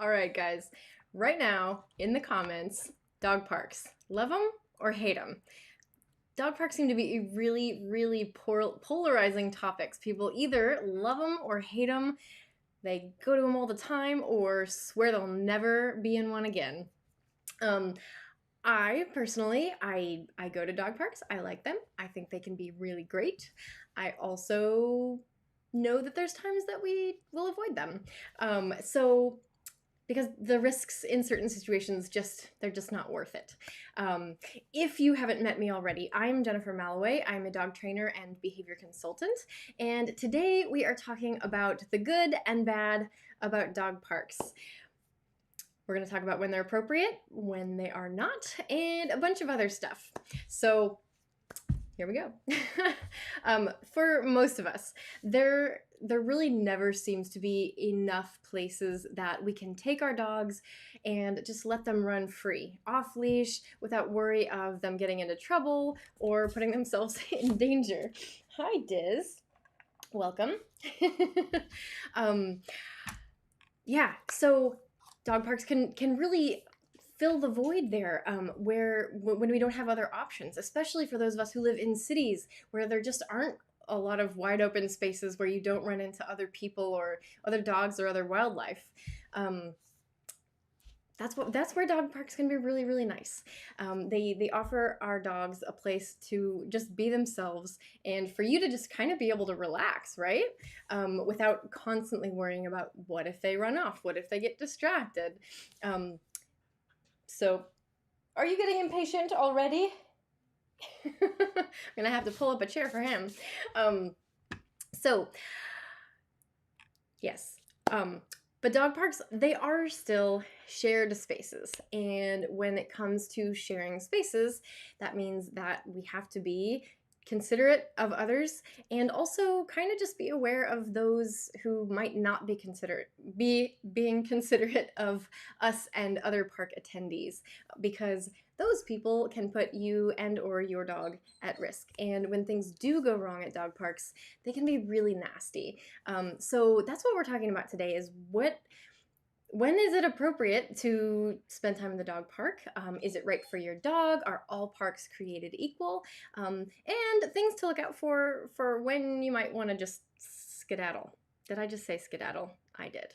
All right, guys. Right now, in the comments, dog parks. Love them or hate them? Dog parks seem to be really polarizing topics. People either love them or hate them. They go to them all the time or swear they'll never be in one again. I personally, I go to dog parks. I like them. I think they can be really great. I also know that there's times that we will avoid them. So because the risks in certain situations they're just not worth it. If you haven't met me already, I'm Jennifer Malloway. I'm a dog trainer and behavior consultant, and today we are talking about the good and bad about dog parks. We're going to talk about when they're appropriate, when they are not, and a bunch of other stuff. So here we go. For most of us, there really never seems to be enough places that we can take our dogs and just let them run free, off leash, without worry of them getting into trouble or putting themselves in danger. Hi, Diz. Welcome. Yeah, so dog parks can really fill the void there when we don't have other options, especially for those of us who live in cities where there just aren't a lot of wide open spaces where you don't run into other people or other dogs or other wildlife. That's where dog parks can be really nice. They offer our dogs a place to just be themselves and for you to just kind of be able to relax, right? Without constantly worrying about what if they run off, what if they get distracted. So, are you getting impatient already? I'm gonna have to pull up a chair for him. Yes. But dog parks, they are still shared spaces. And when it comes to sharing spaces, that means that we have to be considerate of others and also kind of just be aware of those who might not be being considerate of us and other park attendees, because those people can put you and or your dog at risk. And when things do go wrong at dog parks, they can be really nasty. So that's what we're talking about today, is when is it appropriate to spend time in the dog park? Is it right for your dog? Are all parks created equal? And things to look out for when you might want to just skedaddle. Did I just say skedaddle? I did.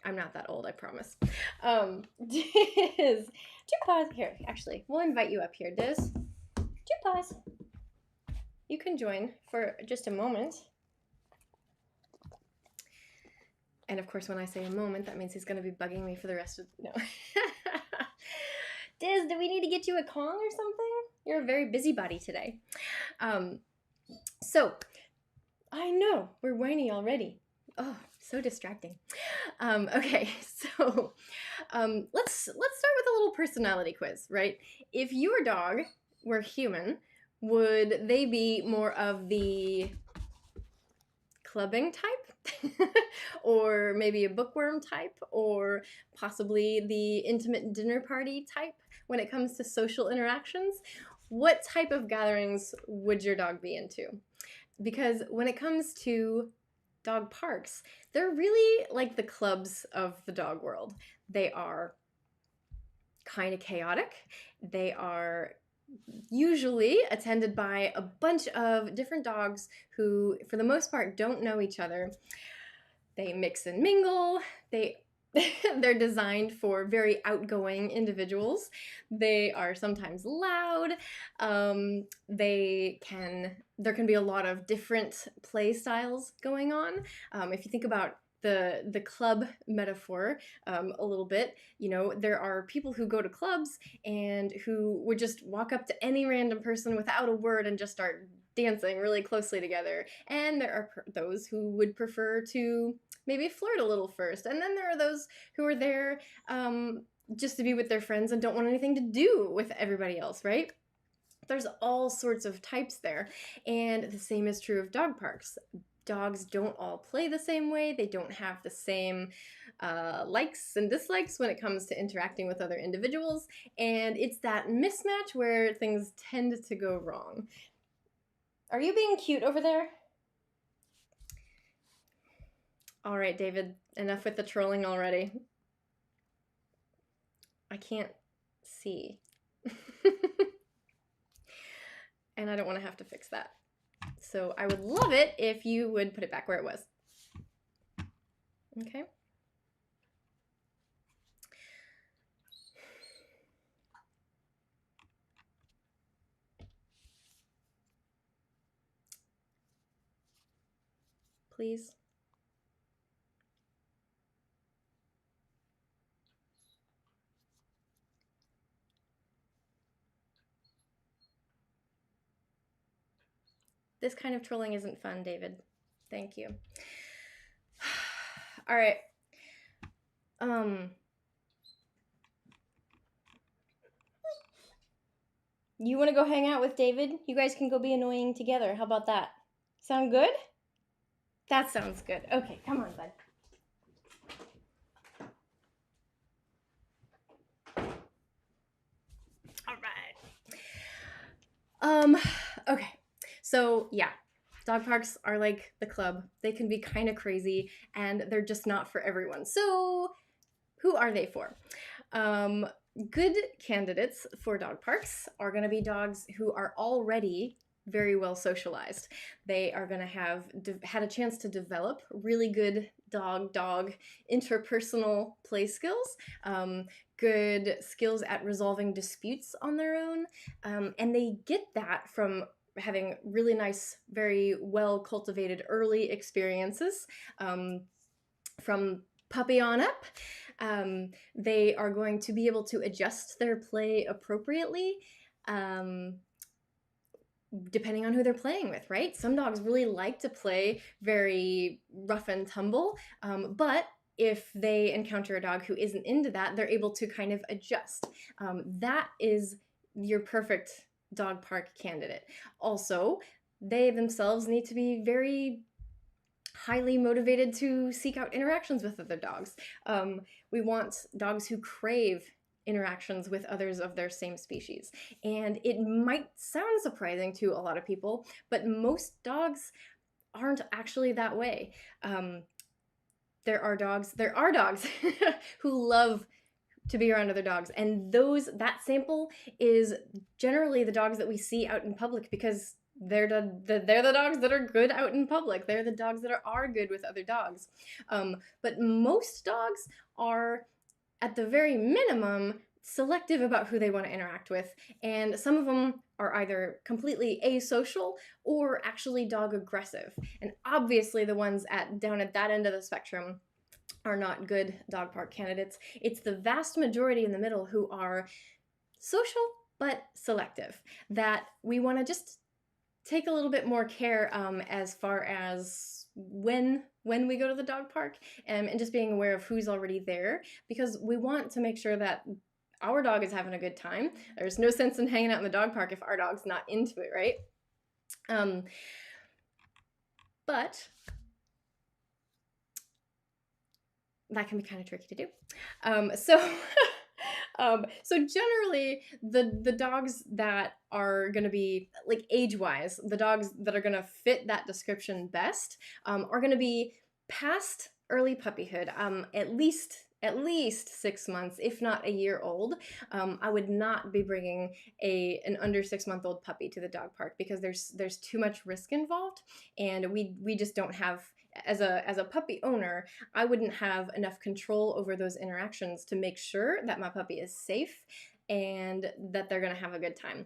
I'm not that old, I promise. Diz, do you pause? Here, actually, we'll invite you up here. Diz, do you pause? You can join for just a moment. And of course, when I say a moment, that means he's going to be bugging me for the rest of... No. Diz, do we need to get you a Kong or something? You're a very busybody today. So, I know, we're whiny already. Oh, so distracting. Okay, so let's start with a little personality quiz, right? If your dog were human, would they be more of the clubbing type or maybe a bookworm type, or possibly the intimate dinner party type when it comes to social interactions? What type of gatherings would your dog be into? Because when it comes to dog parks, they're really like the clubs of the dog world. They are kind of chaotic. They are usually attended by a bunch of different dogs who, for the most part, don't know each other. They mix and mingle. They're designed for very outgoing individuals. They are sometimes loud. There can be a lot of different play styles going on. If you think about the club metaphor a little bit, there are people who go to clubs and who would just walk up to any random person without a word and just start dancing really closely together. And there are those who would prefer to maybe flirt a little first. And then there are those who are there just to be with their friends and don't want anything to do with everybody else, right? There's all sorts of types there. And the same is true of dog parks. Dogs don't all play the same way. They don't have the same likes and dislikes when it comes to interacting with other individuals. And it's that mismatch where things tend to go wrong. Are you being cute over there? All right, David, enough with the trolling already. I can't see. And I don't want to have to fix that. So I would love it if you would put it back where it was. Okay. Please. This kind of trolling isn't fun, David. Thank you. All right. You want to go hang out with David? You guys can go be annoying together. How about that? Sound good? That sounds good. Okay, come on, bud. All right. Okay. So, yeah. Dog parks are like the club. They can be kind of crazy, and they're just not for everyone. So, who are they for? Good candidates for dog parks are going to be dogs who are already very well socialized. They are going to have had a chance to develop really good dog-dog interpersonal play skills, good skills at resolving disputes on their own, and they get that from having really nice, very well cultivated early experiences from puppy on up. They are going to be able to adjust their play appropriately, depending on who they're playing with, right? Some dogs really like to play very rough and tumble, but if they encounter a dog who isn't into that, they're able to kind of adjust. That is your perfect dog park candidate. Also, they themselves need to be very highly motivated to seek out interactions with other dogs. We want dogs who crave interactions with others of their same species. And it might sound surprising to a lot of people, but most dogs aren't actually that way. There are dogs who love to be around other dogs, and that sample is generally the dogs that we see out in public, because they're the dogs that are good out in public. They're the dogs that are good with other dogs. But most dogs are, at the very minimum, selective about who they want to interact with, and some of them are either completely asocial or actually dog aggressive. And obviously the ones down at that end of the spectrum are not good dog park candidates. It's the vast majority in the middle who are social but selective, that we want to just take a little bit more care as far as when we go to the dog park, and just being aware of who's already there, because we want to make sure that our dog is having a good time. There's no sense in hanging out in the dog park if our dog's not into it, right? But that can be kind of tricky to do. So generally, the dogs that are going to be, like, age-wise, the dogs that are going to fit that description best are going to be past early puppyhood, at least 6 months, if not a year old. I would not be bringing an under 6-month-old puppy to the dog park, because there's too much risk involved, and we just don't have, as a puppy owner, I wouldn't have enough control over those interactions to make sure that my puppy is safe and that they're gonna have a good time.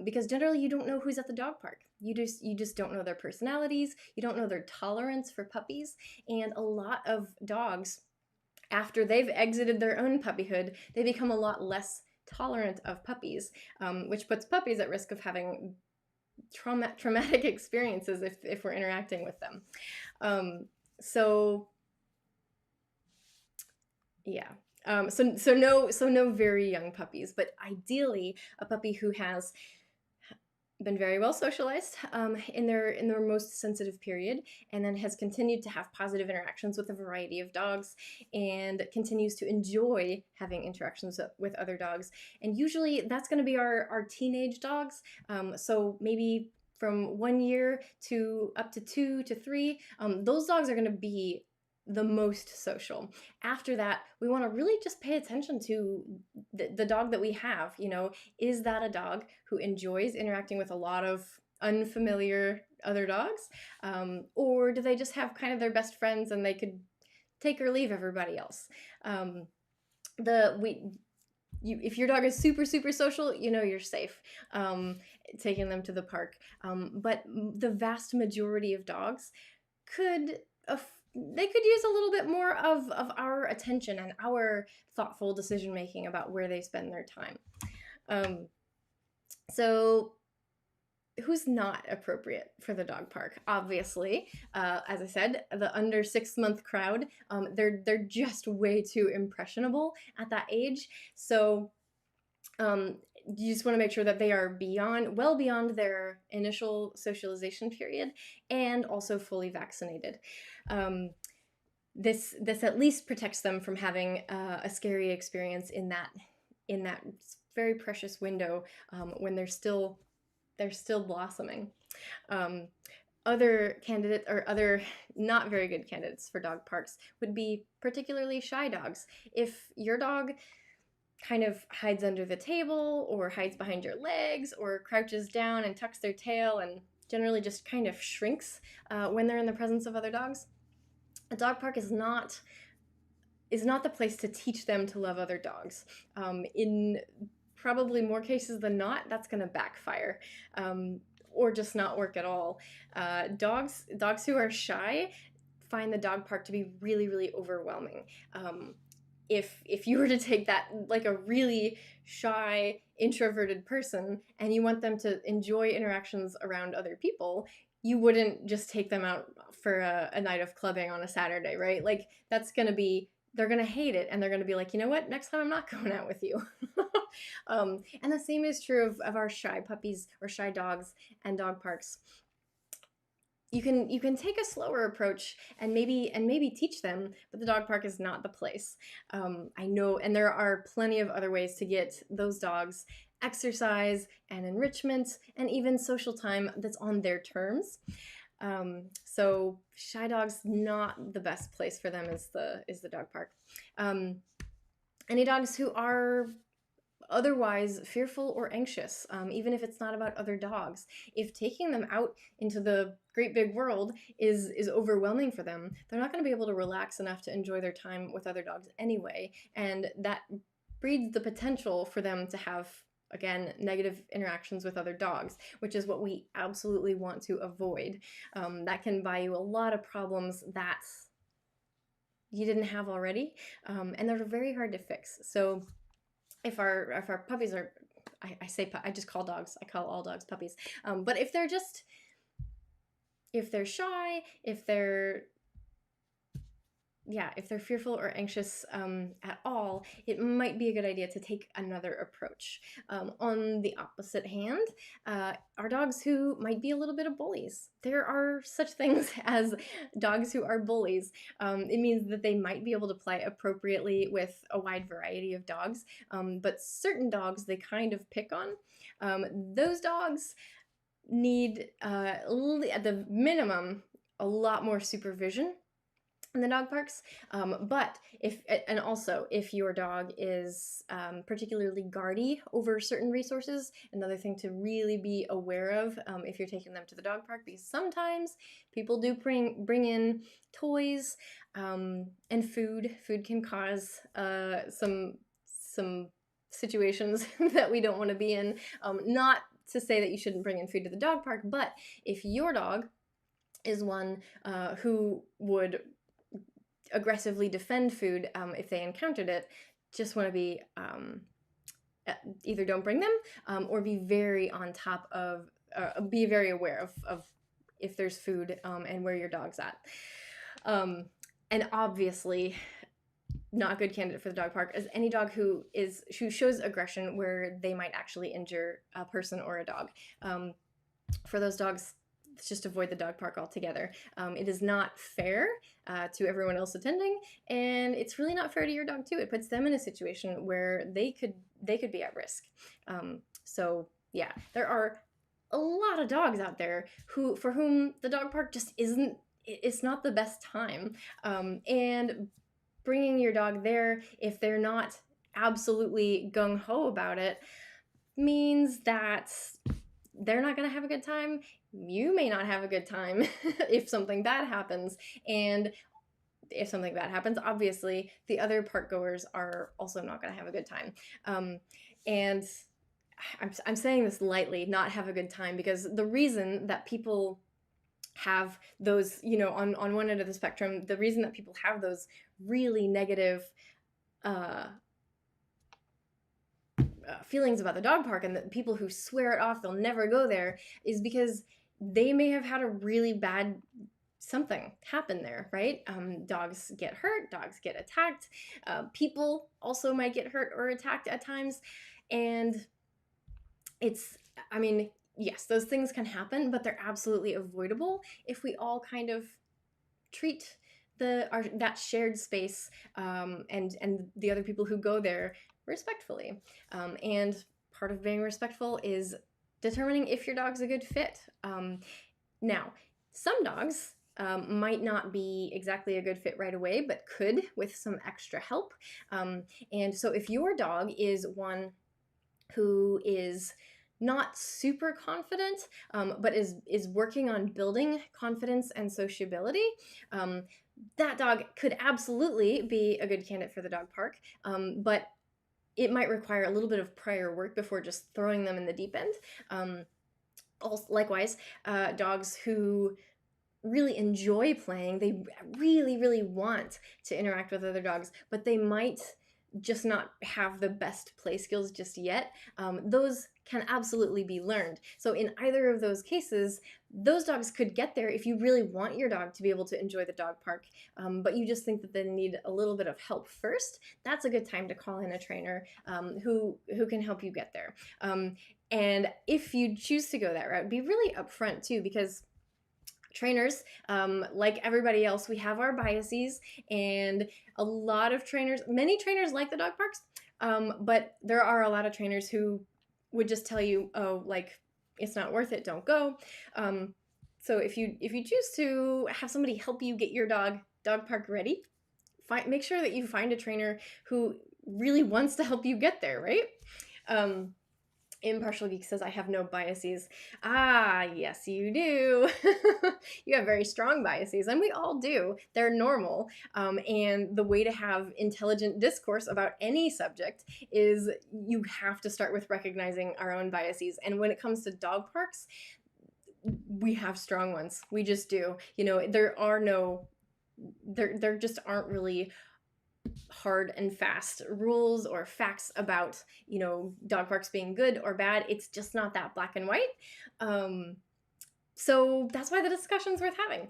Because generally you don't know who's at the dog park. You just don't know their personalities. You don't know their tolerance for puppies. And a lot of dogs, after they've exited their own puppyhood, they become a lot less tolerant of puppies, which puts puppies at risk of having traumatic experiences if we're interacting with them. So yeah. So no very young puppies, but ideally a puppy who has been very well socialized in their most sensitive period, and then has continued to have positive interactions with a variety of dogs, and continues to enjoy having interactions with other dogs. And usually that's going to be our teenage dogs. So maybe from 1 year to up to 2 to 3, those dogs are going to be the most social. After that, we want to really just pay attention to the dog that we have. You know, is that a dog who enjoys interacting with a lot of unfamiliar other dogs? Or do they just have kind of their best friends and they could take or leave everybody else? If your dog is super social, you know you're safe taking them to the park. But the vast majority of dogs could they could use a little bit more of our attention and our thoughtful decision making about where they spend their time. So who's not appropriate for the dog park? Obviously, as I said, the under 6 month crowd, they're just way too impressionable at that age. So you just want to make sure that they are well beyond their initial socialization period and also fully vaccinated. This at least protects them from having a scary experience in that very precious window when they're still blossoming. Other candidates, or other not very good candidates for dog parks, would be particularly shy dogs. If your dog kind of hides under the table or hides behind your legs or crouches down and tucks their tail and generally just kind of shrinks when they're in the presence of other dogs, a dog park is not the place to teach them to love other dogs. In probably more cases than not, that's going to backfire or just not work at all. Dogs who are shy find the dog park to be really overwhelming. If you were to take that, like a really shy, introverted person, and you want them to enjoy interactions around other people, you wouldn't just take them out for a night of clubbing on a Saturday, right? Like, they're going to hate it, and they're going to be like, you know what, next time I'm not going out with you. And the same is true of our shy puppies or shy dogs and dog parks. You can take a slower approach and maybe teach them, but the dog park is not the place. I know, and there are plenty of other ways to get those dogs exercise and enrichment and even social time that's on their terms. So shy dogs, not the best place for them is the dog park. Any dogs who are otherwise fearful or anxious, even if it's not about other dogs. If taking them out into the great big world is overwhelming for them, they're not going to be able to relax enough to enjoy their time with other dogs anyway, and that breeds the potential for them to have, again, negative interactions with other dogs, which is what we absolutely want to avoid. That can buy you a lot of problems that you didn't have already, and they're very hard to fix. So if our puppies are, I just call dogs, I call all dogs puppies. But if they're shy, if they're fearful or anxious at all, it might be a good idea to take another approach. On the opposite hand, are dogs who might be a little bit of bullies. There are such things as dogs who are bullies. It means that they might be able to play appropriately with a wide variety of dogs, but certain dogs they kind of pick on. Those dogs need, at the minimum, a lot more supervision in the dog parks, but if your dog is particularly guardy over certain resources, another thing to really be aware of if you're taking them to the dog park, because sometimes people do bring in toys and food. Food can cause some situations that we don't want to be in. Not to say that you shouldn't bring in food to the dog park, but if your dog is one who would aggressively defend food if they encountered it, just want to be either don't bring them or be very on top of, be very aware of if there's food and where your dog's at. And obviously, not a good candidate for the dog park is any dog who shows aggression where they might actually injure a person or a dog. For those dogs, just avoid the dog park altogether. It is not fair to everyone else attending, and it's really not fair to your dog too. It puts them in a situation where they could be at risk. So yeah, there are a lot of dogs out there for whom the dog park just isn't it's not the best time. And bringing your dog there, if they're not absolutely gung-ho about it, means that they're not going to have a good time. You may not have a good time if something bad happens. And if something bad happens, obviously the other park goers are also not going to have a good time. And I'm saying this lightly, not have a good time, because the reason that people have those, you know, on one end of the spectrum, the reason that people have those really negative feelings about the dog park, and the people who swear it off, they'll never go there, is because they may have had a really bad something happen there, right? Dogs get hurt, dogs get attacked, people also might get hurt or attacked at times. And it's, I mean, yes, those things can happen, but they're absolutely avoidable if we all kind of treat that shared space, and the other people who go there respectfully. And part of being respectful is determining if your dog's a good fit. Now, some dogs might not be exactly a good fit right away, but could with some extra help. And so if your dog is one who is not super confident, but is working on building confidence and sociability, that dog could absolutely be a good candidate for the dog park, but it might require a little bit of prior work before just throwing them in the deep end. Also, likewise, dogs who really enjoy playing, they really, really want to interact with other dogs, but they might just not have the best play skills just yet. Those can absolutely be learned. So in either of those cases, those dogs could get there if you really want your dog to be able to enjoy the dog park, but you just think that they need a little bit of help first. That's a good time to call in a trainer who can help you get there. And if you choose to go that route, be really upfront too, because trainers, like everybody else, we have our biases, and a lot of trainers, many trainers like the dog parks, but there are a lot of trainers who would just tell you, oh, like, it's not worth it, don't go. So if you choose to have somebody help you get your dog park ready, make sure that you find a trainer who really wants to help you get there, right? Impartial Geek says, I have no biases. Ah, yes, you do. You have very strong biases, and we all do. They're normal. And the way to have intelligent discourse about any subject is you have to start with recognizing our own biases. And when it comes to dog parks, we have strong ones. We just do. You know, there just aren't really hard and fast rules or facts about, you know, dog parks being good or bad. It's just not that black and white. So that's why the discussion's worth having.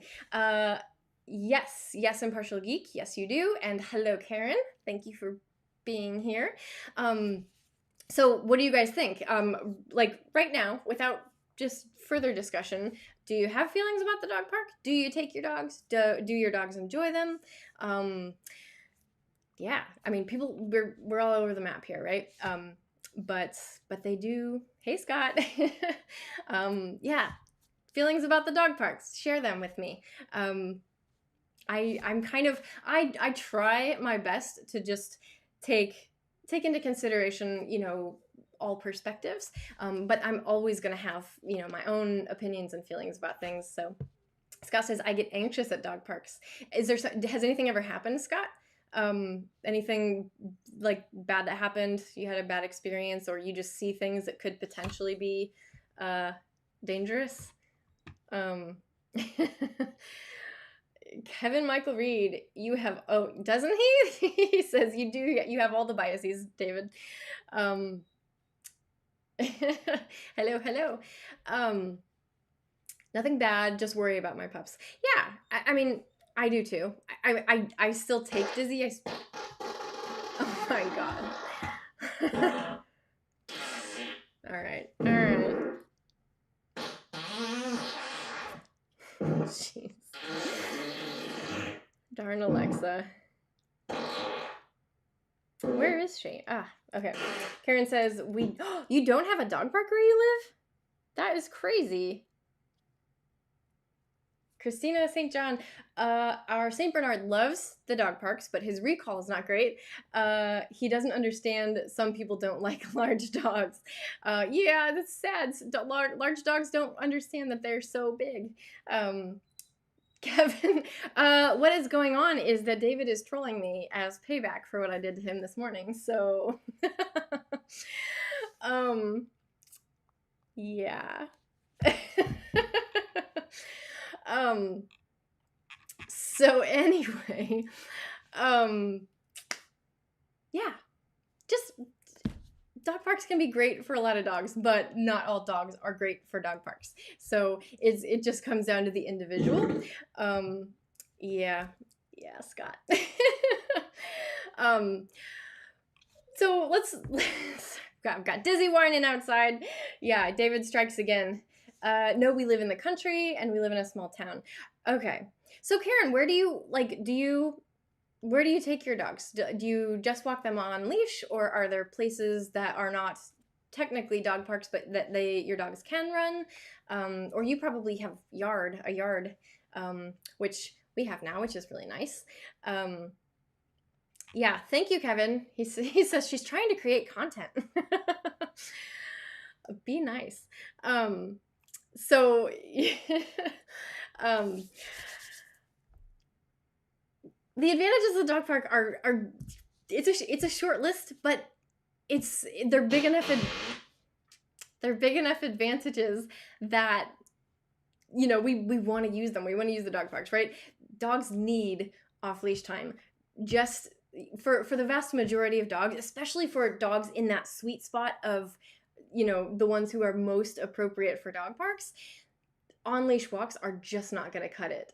Yes, Impartial Geek. Yes, you do. And hello, Karen. Thank you for being here. So what do you guys think? Like right now, without just further discussion, do you have feelings about the dog park? Do you take your dogs? Do your dogs enjoy them? Yeah, I mean, we're all over the map here, right? But they do. Hey, Scott. Yeah, feelings about the dog parks. Share them with me. I'm kind of, I try my best to just take into consideration, you know, all perspectives. But I'm always gonna have, you know, my own opinions and feelings about things. So Scott says, I get anxious at dog parks. Has anything ever happened, Scott? Anything like bad that happened? You had a bad experience, or you just see things that could potentially be dangerous? Kevin Michael Reed, you have, oh, doesn't he? He says you do, you have all the biases, David. Hello. Nothing bad, just worry about my pups. Yeah, I mean, I do too. I still take Dizzy. Oh my god. All right. Jeez. Darn Alexa. Where is she? Ah, okay. Karen says, you don't have a dog park where you live? That is crazy. Christina St. John, our St. Bernard loves the dog parks, but his recall is not great. He doesn't understand some people don't like large dogs. Yeah, that's sad. Large dogs don't understand that they're so big. Kevin, what is going on is that David is trolling me as payback for what I did to him this morning. So, yeah. um, so anyway, yeah, just dog parks can be great for a lot of dogs, but not all dogs are great for dog parks. So it just comes down to the individual. Yeah, Scott. So I've got Dizzy whining outside. Yeah, David strikes again. No, we live in the country and we live in a small town. Okay. So Karen, where do you take your dogs? Do you just walk them on leash, or are there places that are not technically dog parks but that your dogs can run? Or you probably have a yard, which we have now, which is really nice. Yeah, thank you, Kevin. He says she's trying to create content. Be nice. So, the advantages of the dog park are it's a short list, but they're big enough advantages that we want to use them. We want to use the dog parks, right? Dogs need off-leash time. Just for the vast majority of dogs, especially for dogs in that sweet spot of the ones who are most appropriate for dog parks, on-leash walks are just not going to cut it.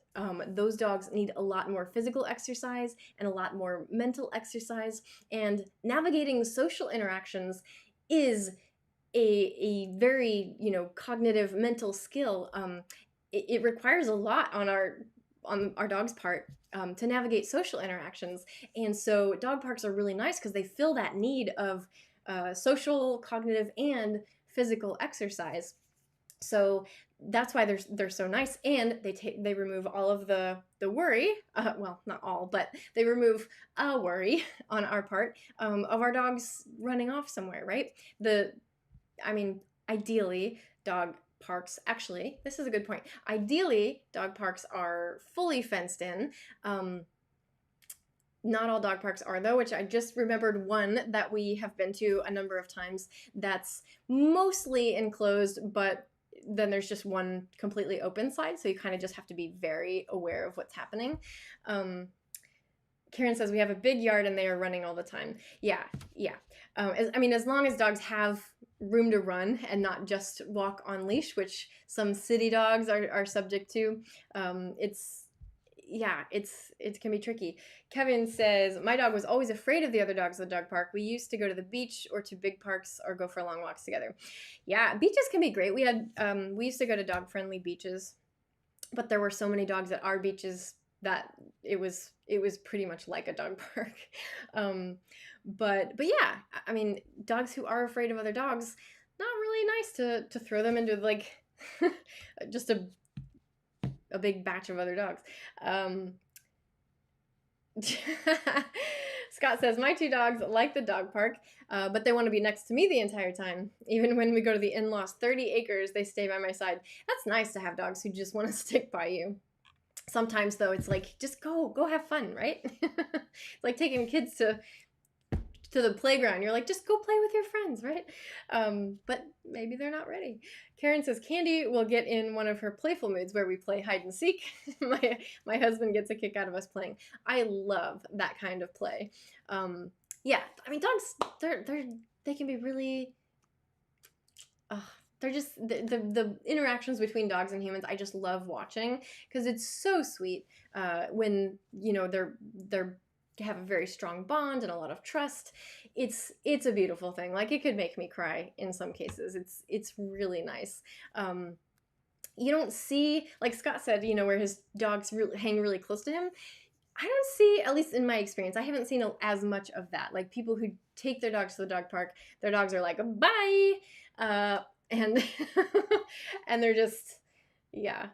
Those dogs need a lot more physical exercise and a lot more mental exercise, and navigating social interactions is a very cognitive mental skill. It requires a lot on our dog's part to navigate social interactions, and so dog parks are really nice because they fill that need of social, cognitive, and physical exercise. So that's why they're so nice, and they remove all of the worry. Well, not all, but they remove a worry on our part of our dogs running off somewhere, right? Ideally, dog parks. Actually, this is a good point. Ideally, dog parks are fully fenced in. Not all dog parks are, though, which I just remembered one that we have been to a number of times that's mostly enclosed, but then there's just one completely open side, so you kind of just have to be very aware of what's happening. Karen says we have a big yard and they are running all the time. Yeah. As long as dogs have room to run and not just walk on leash, which some city dogs are subject to, it can be tricky. Kevin says, my dog was always afraid of the other dogs at the dog park. We used to go to the beach or to big parks or go for long walks together. Yeah, beaches can be great. We used to go to dog-friendly beaches, but there were so many dogs at our beaches that it was pretty much like a dog park. But yeah, dogs who are afraid of other dogs, not really nice to throw them into like just a big batch of other dogs. Scott says, my two dogs like the dog park, but they want to be next to me the entire time. Even when we go to the in-laws 30 acres, they stay by my side. That's nice to have dogs who just want to stick by you. Sometimes, though, it's like, just go have fun, right? It's like taking kids to the playground. You're like, just go play with your friends, right? But maybe they're not ready. Karen says, Candy will get in one of her playful moods where we play hide and seek. My husband gets a kick out of us playing. I love that kind of play. Dogs, they can be really... they're just the interactions between dogs and humans. I just love watching because it's so sweet when they have a very strong bond and a lot of trust. It's a beautiful thing. Like, it could make me cry in some cases. It's really nice. You don't see, like Scott said, where his dogs hang really close to him. I don't see, at least in my experience, I haven't seen as much of that. Like, people who take their dogs to the dog park, their dogs are like, bye, and and they're just, yeah.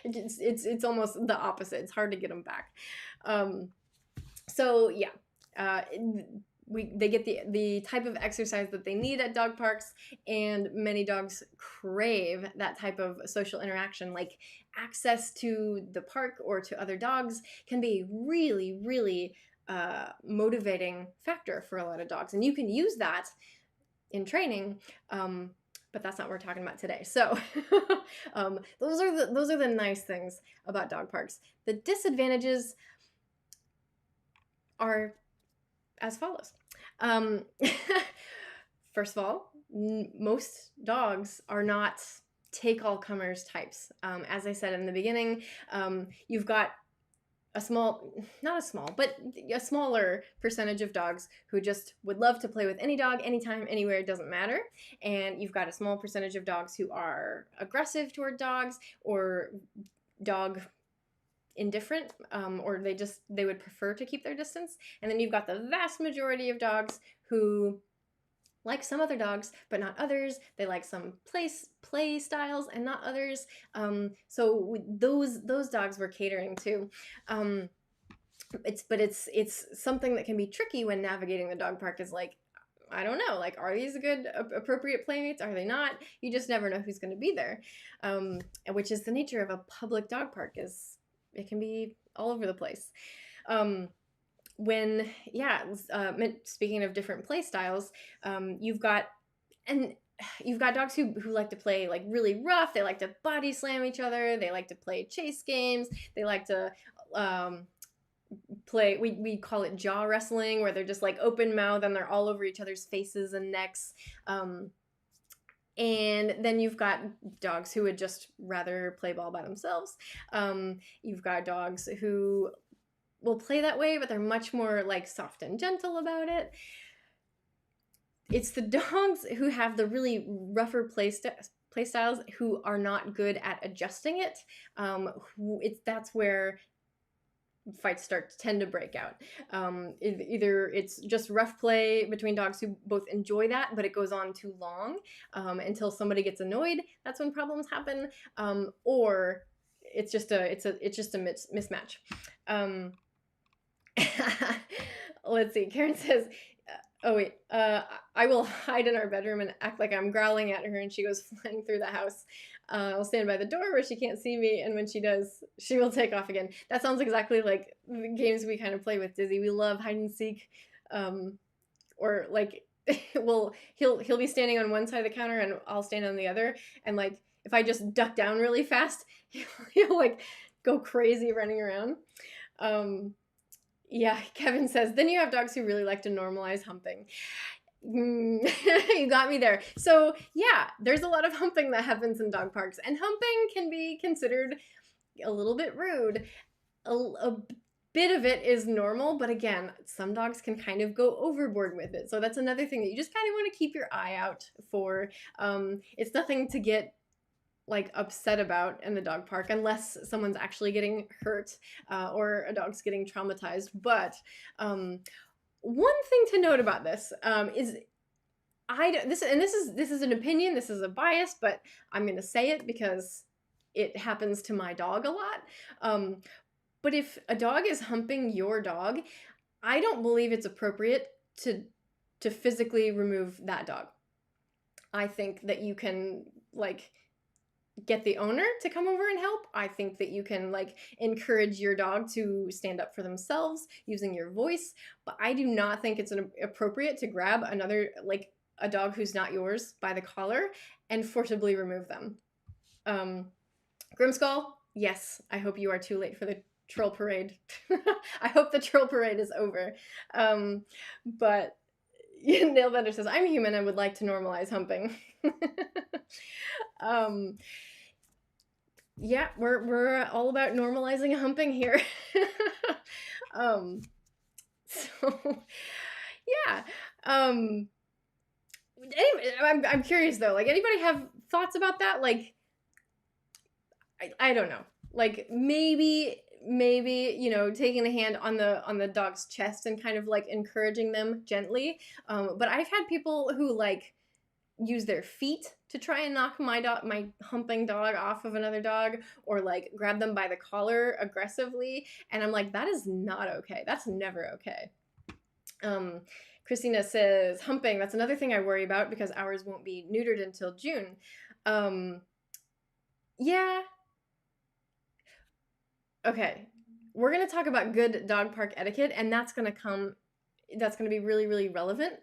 it's almost the opposite. It's hard to get them back. So yeah, they get the type of exercise that they need at dog parks, and many dogs crave that type of social interaction. Like access to the park or to other dogs can be really, really motivating factor for a lot of dogs, and you can use that in training. But that's not what we're talking about today. So those are the nice things about dog parks. The disadvantages are as follows. First of all, most dogs are not take-all-comers types. As I said in the beginning, you've got a smaller percentage of dogs who just would love to play with any dog, anytime, anywhere, it doesn't matter. And you've got a small percentage of dogs who are aggressive toward dogs or dog indifferent, or they would prefer to keep their distance. And then you've got the vast majority of dogs who like some other dogs, but not others. They like some play styles and not others. So those dogs we're catering to. It's something that can be tricky when navigating the dog park. Is like, I don't know, like, are these good appropriate playmates? Are they not? You just never know who's going to be there, which is the nature of a public dog park. Is it can be all over the place. Speaking of different play styles, you've got dogs who like to play like really rough. They like to body slam each other. They like to play chase games. They like to play, we call it jaw wrestling, where they're just like open mouth and they're all over each other's faces and necks. And then you've got dogs who would just rather play ball by themselves. You've got dogs who will play that way, but they're much more like soft and gentle about it. It's the dogs who have the really rougher play styles who are not good at adjusting it. That's where fights tend to break out. Either it's just rough play between dogs who both enjoy that, but it goes on too long until somebody gets annoyed. That's when problems happen. Or it's just a mismatch. Let's see. Karen says, I will hide in our bedroom and act like I'm growling at her and she goes flying through the house. I'll stand by the door where she can't see me, and when she does, she will take off again. That sounds exactly like the games we kind of play with Dizzy. We love hide and seek, or like, he'll be standing on one side of the counter and I'll stand on the other, and like if I just duck down really fast, he'll like go crazy running around. Yeah, Kevin says, then you have dogs who really like to normalize humping. You got me there. So yeah, there's a lot of humping that happens in dog parks, and humping can be considered a little bit rude. A bit of it is normal, but again, some dogs can kind of go overboard with it. So that's another thing that you just kind of want to keep your eye out for. It's nothing to get like upset about in the dog park unless someone's actually getting hurt or a dog's getting traumatized. But one thing to note about this is this is an opinion, this is a bias, but I'm going to say it because it happens to my dog a lot. But if a dog is humping your dog, I don't believe it's appropriate to physically remove that dog. I think that you can like get the owner to come over and help. I think that you can like encourage your dog to stand up for themselves using your voice, but I do not think it's appropriate to grab another, like a dog who's not yours, by the collar and forcibly remove them. Grimskull, yes, I hope you are too late for the troll parade. I hope the troll parade is over. But Nailbender says, I'm human and would like to normalize humping. Yeah, we're all about normalizing humping here. So yeah. Anyway, I'm curious though. Like, anybody have thoughts about that? Like, I don't know. Like maybe taking a hand on the dog's chest and kind of like encouraging them gently. But I've had people who like use their feet to try and knock my humping dog off of another dog, or like grab them by the collar aggressively. And I'm like, that is not okay. That's never okay. Christina says, humping, that's another thing I worry about because ours won't be neutered until June. Yeah. Okay. We're going to talk about good dog park etiquette, and that's going to be really, really relevant.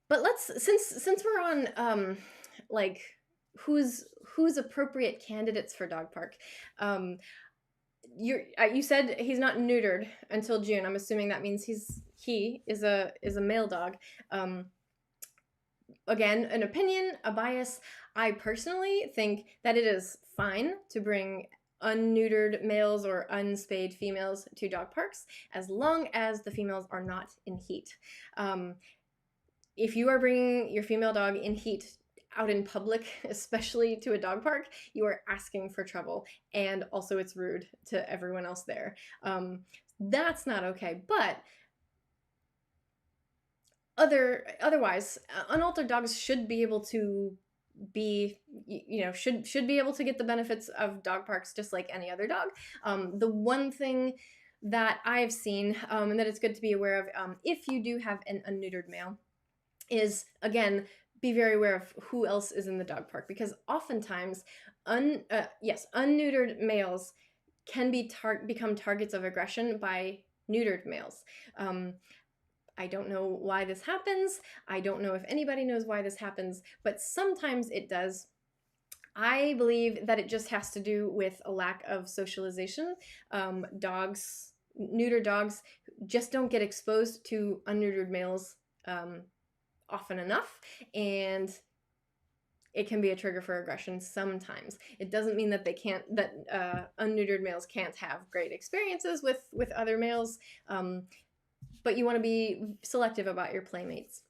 But since we're on like who's appropriate candidates for dog park. You said he's not neutered until June. I'm assuming that means he is a male dog. Again, an opinion, a bias. I personally think that it is fine to bring unneutered males or unspayed females to dog parks as long as the females are not in heat. If you are bringing your female dog in heat out in public, especially to a dog park, you are asking for trouble, and also it's rude to everyone else there. That's not okay. But otherwise, unaltered dogs should be able to should be able to get the benefits of dog parks just like any other dog. The one thing that I've seen, and that it's good to be aware of, if you do have an unneutered male, is, again, be very aware of who else is in the dog park, because oftentimes unneutered males can become targets of aggression by neutered males. I don't know why this happens. I don't know if anybody knows why this happens, but sometimes it does. I believe that it just has to do with a lack of socialization. Neuter dogs just don't get exposed to unneutered males often enough, and it can be a trigger for aggression sometimes. It doesn't mean that unneutered males can't have great experiences with other males, but you want to be selective about your playmates.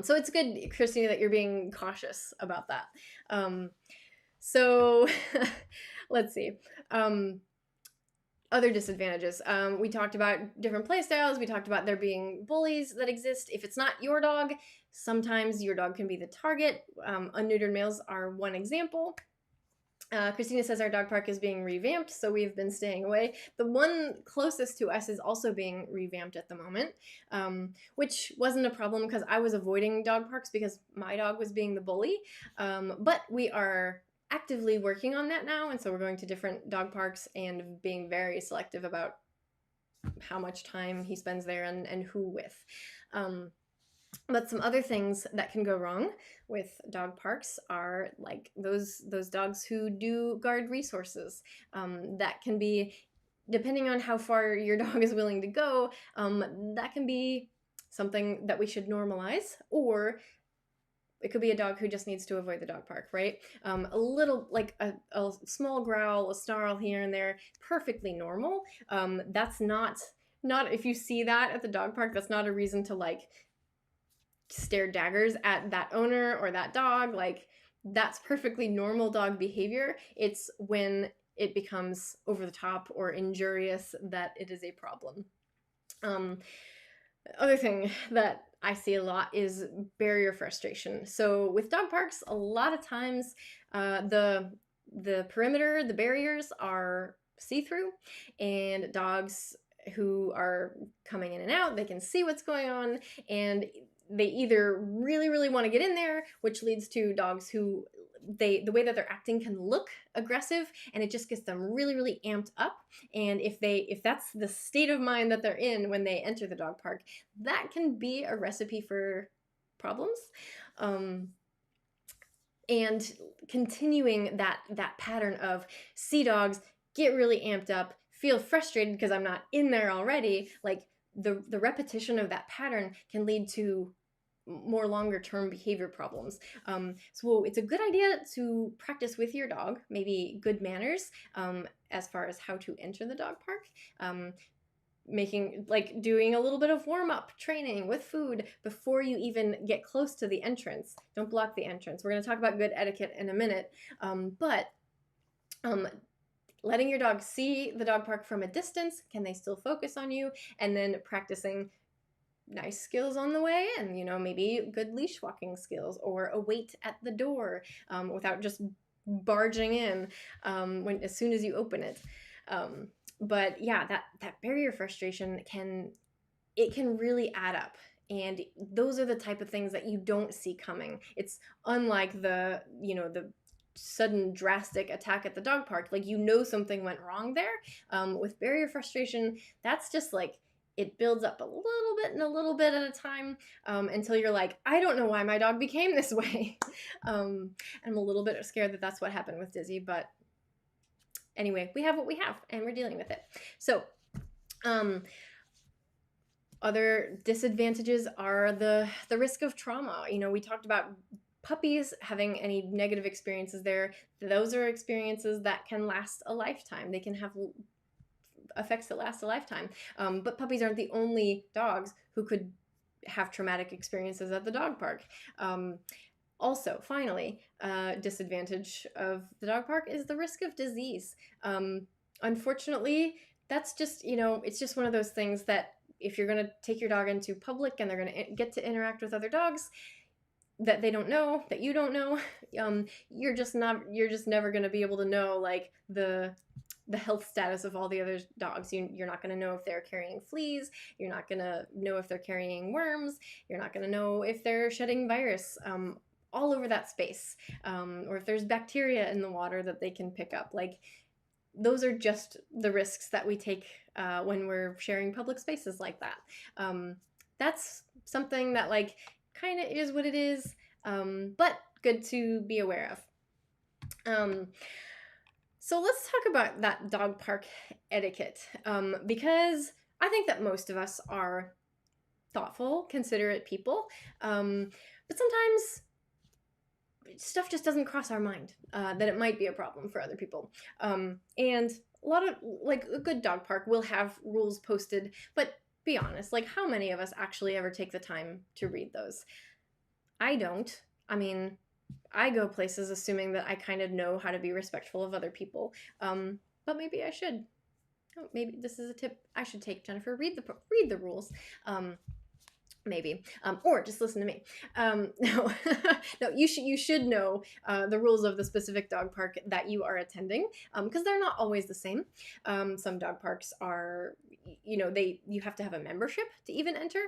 So it's good, Christina, that you're being cautious about that. So let's see. Other disadvantages. We talked about different play styles. We talked about there being bullies that exist. If it's not your dog, sometimes your dog can be the target. Unneutered males are one example. Christina says our dog park is being revamped, so we've been staying away. The one closest to us is also being revamped at the moment, which wasn't a problem because I was avoiding dog parks because my dog was being the bully. But we are actively working on that now, and so we're going to different dog parks and being very selective about how much time he spends there and who with. But some other things that can go wrong with dog parks are like those dogs who do guard resources. That can be, depending on how far your dog is willing to go, that can be something that we should normalize, or it could be a dog who just needs to avoid the dog park, right? A little, like a small growl, a snarl here and there, perfectly normal. That's not if you see that at the dog park, that's not a reason to like stare daggers at that owner or that dog. Like, that's perfectly normal dog behavior. It's when it becomes over the top or injurious that it is a problem. Other thing that I see a lot is barrier frustration. So with dog parks, a lot of times the perimeter, the barriers are see-through, and dogs who are coming in and out, they can see what's going on, and they either really, really want to get in there, which leads to dogs who the way that they're acting can look aggressive, and it just gets them really, really amped up. And if that's the state of mind that they're in when they enter the dog park, that can be a recipe for problems. And continuing that pattern of see dogs, get really amped up, feel frustrated because I'm not in there already, like the repetition of that pattern can lead to more longer term behavior problems. So it's a good idea to practice with your dog, maybe good manners as far as how to enter the dog park. Doing a little bit of warm-up training with food before you even get close to the entrance. Don't block the entrance. We're going to talk about good etiquette in a minute. But letting your dog see the dog park from a distance, can they still focus on you? And then practicing nice skills on the way in, you know, maybe good leash walking skills or a wait at the door without just barging in as soon as you open it. But yeah, that barrier frustration can really add up. And those are the type of things that you don't see coming. It's unlike the sudden drastic attack at the dog park. Like, you know, something went wrong there. With barrier frustration, that's just like, it builds up a little bit and a little bit at a time until you're like, I don't know why my dog became this way. I'm a little bit scared that that's what happened with Dizzy, but anyway, we have what we have and we're dealing with it. So, other disadvantages are the risk of trauma. You know, we talked about puppies having any negative experiences there. Those are experiences that can last a lifetime. They can have effects that last a lifetime. But puppies aren't the only dogs who could have traumatic experiences at the dog park. Also, finally, disadvantage of the dog park is the risk of disease. Unfortunately, that's just, you know, it's just one of those things that if you're going to take your dog into public and they're going to get to interact with other dogs that they don't know, that you don't know, you're just never going to be able to know, like, the health status of all the other dogs. You're not going to know if they're carrying fleas. You're not going to know if they're carrying worms. You're not going to know if they're shedding virus all over that space, or if there's bacteria in the water that they can pick up. Like, those are just the risks that we take when we're sharing public spaces like that. That's something that, like, kind of is what it is, but good to be aware of. So let's talk about that dog park etiquette, because I think that most of us are thoughtful, considerate people, but sometimes stuff just doesn't cross our mind that it might be a problem for other people. And a lot of, like, a good dog park will have rules posted, but be honest, like, how many of us actually ever take the time to read those? I don't. I mean, I go places assuming that I kind of know how to be respectful of other people, but maybe I should. Oh, maybe this is a tip I should take, Jennifer. Read the rules. Maybe, or just listen to me. No, no, you should know the rules of the specific dog park that you are attending, because they're not always the same. Some dog parks are, you know, you have to have a membership to even enter.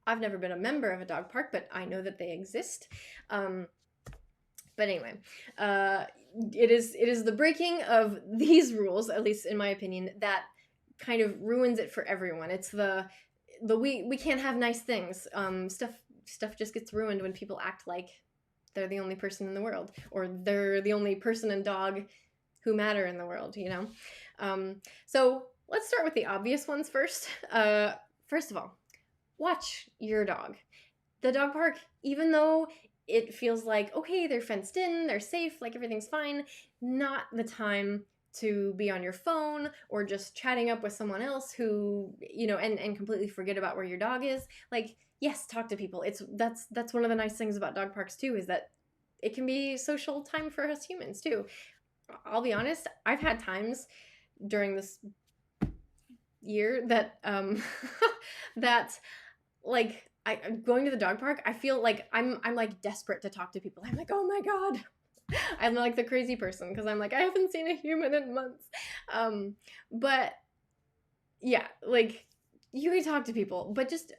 I've never been a member of a dog park, but I know that they exist. But anyway, it is the breaking of these rules, at least in my opinion, that kind of ruins it for everyone. It's the we can't have nice things. Stuff just gets ruined when people act like they're the only person in the world, or they're the only person and dog who matter in the world, you know? So let's start with the obvious ones first. First of all, watch your dog. The dog park, even though it feels like, okay, they're fenced in, they're safe, like, everything's fine, not the time to be on your phone or just chatting up with someone else who, you know, and completely forget about where your dog is. Like, yes, talk to people. That's one of the nice things about dog parks too, is that it can be social time for us humans too. I'll be honest, I've had times during this year that that, like, going to the dog park, I feel like I'm like desperate to talk to people. I'm like, oh my God. I'm like the crazy person, because I'm like, I haven't seen a human in months. But yeah, like, you can talk to people, but just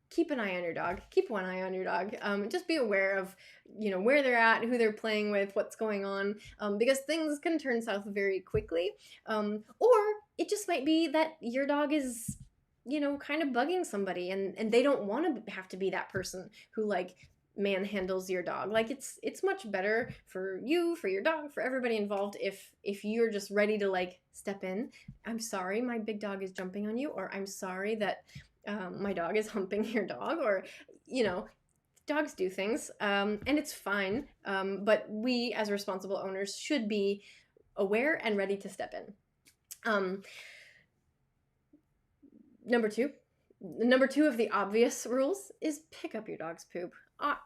keep an eye on your dog. Keep one eye on your dog. Just be aware of, you know, where they're at, who they're playing with, what's going on, because things can turn south very quickly. Or it just might be that your dog is, you know, kind of bugging somebody, and they don't want to have to be that person who, like, manhandles your dog. Like, it's much better for you, for your dog, for everybody involved if you're just ready to, like, step in. I'm sorry my big dog is jumping on you, or I'm sorry that my dog is humping your dog, or, you know, dogs do things, and it's fine, but we as responsible owners should be aware and ready to step in. Number two of the obvious rules is pick up your dog's poop.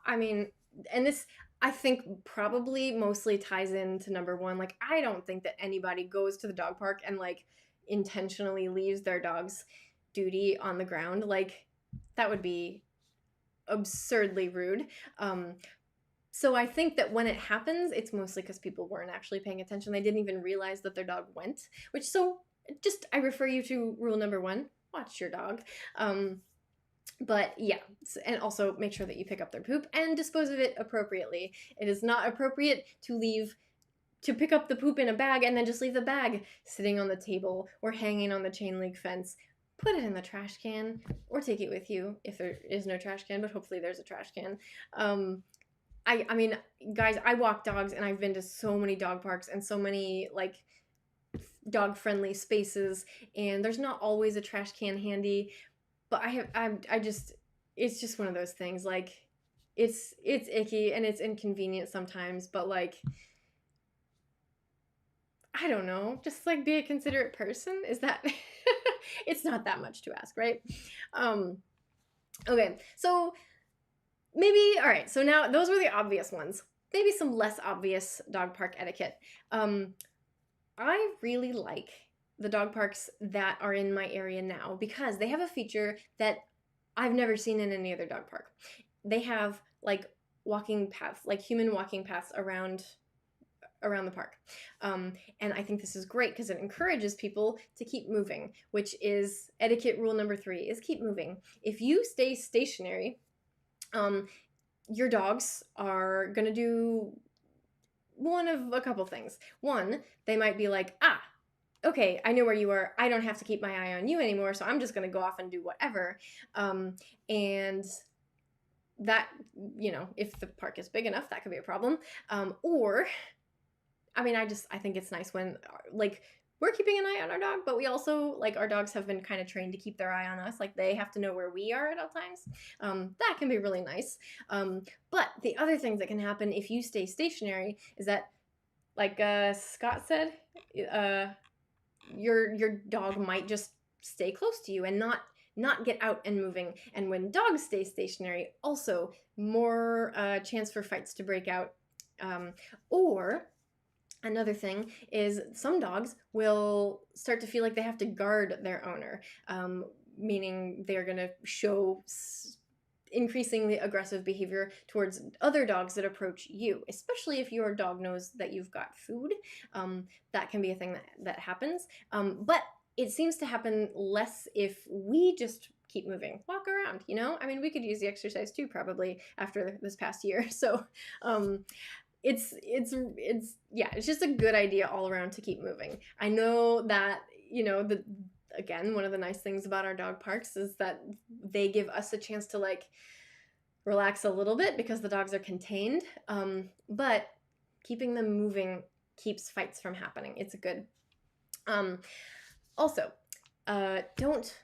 I mean, and this, I think, probably mostly ties into number one. Like, I don't think that anybody goes to the dog park and, like, intentionally leaves their dog's duty on the ground. Like, that would be absurdly rude. So I think that when it happens, it's mostly because people weren't actually paying attention. They didn't even realize that their dog went, I refer you to rule number 1, watch your dog. But yeah, and also make sure that you pick up their poop and dispose of it appropriately. It is not appropriate to pick up the poop in a bag and then just leave the bag sitting on the table or hanging on the chain link fence. Put it in the trash can or take it with you if there is no trash can, but hopefully there's a trash can. I mean, guys, I walk dogs and I've been to so many dog parks and so many like dog friendly spaces, and there's not always a trash can handy, but it's just one of those things. Like, it's icky and it's inconvenient sometimes, but like, I don't know, just like be a considerate person. Is that it's not that much to ask, right? Okay, so maybe, all right, so now those were the obvious ones. Maybe some less obvious dog park etiquette. I really like the dog parks that are in my area now because they have a feature that I've never seen in any other dog park. They have like walking paths, like human walking paths around the park. And I think this is great because it encourages people to keep moving, which is etiquette rule number 3, is keep moving. If you stay stationary, your dogs are gonna do one of a couple things. One, they might be like, okay, I know where you are. I don't have to keep my eye on you anymore, so I'm just going to go off and do whatever. And that, if the park is big enough, that could be a problem. Or, I mean, I think it's nice when, like, we're keeping an eye on our dog, but we also, like, our dogs have been kind of trained to keep their eye on us. Like, they have to know where we are at all times. That can be really nice. But the other things that can happen if you stay stationary is that, like Scott said, your dog might just stay close to you and not get out and moving. And when dogs stay stationary, also more chance for fights to break out. Or another thing is some dogs will start to feel like they have to guard their owner, meaning they're going to show increasingly aggressive behavior towards other dogs that approach you, especially if your dog knows that you've got food. That can be a thing that happens. But it seems to happen less if we just keep moving, walk around, I mean, we could use the exercise too, probably after this past year. So, it's just a good idea all around to keep moving. I know that, again, one of the nice things about our dog parks is that they give us a chance to like relax a little bit because the dogs are contained. But keeping them moving keeps fights from happening. It's good. Also, don't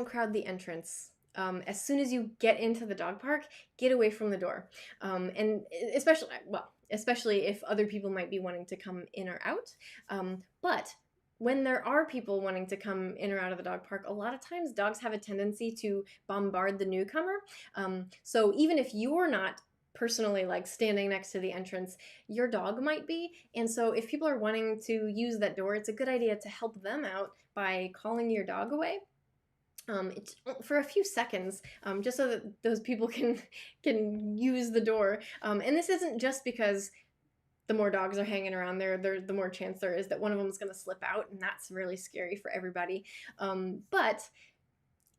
crowd the entrance. As soon as you get into the dog park, get away from the door. And especially if other people might be wanting to come in or out. But when there are people wanting to come in or out of the dog park, a lot of times dogs have a tendency to bombard the newcomer. So even if you're not personally like standing next to the entrance, your dog might be. And so if people are wanting to use that door, it's a good idea to help them out by calling your dog away. It's for a few seconds, just so that those people can use the door. And this isn't just because the more dogs are hanging around there, the more chance there is that one of them is going to slip out, and that's really scary for everybody. But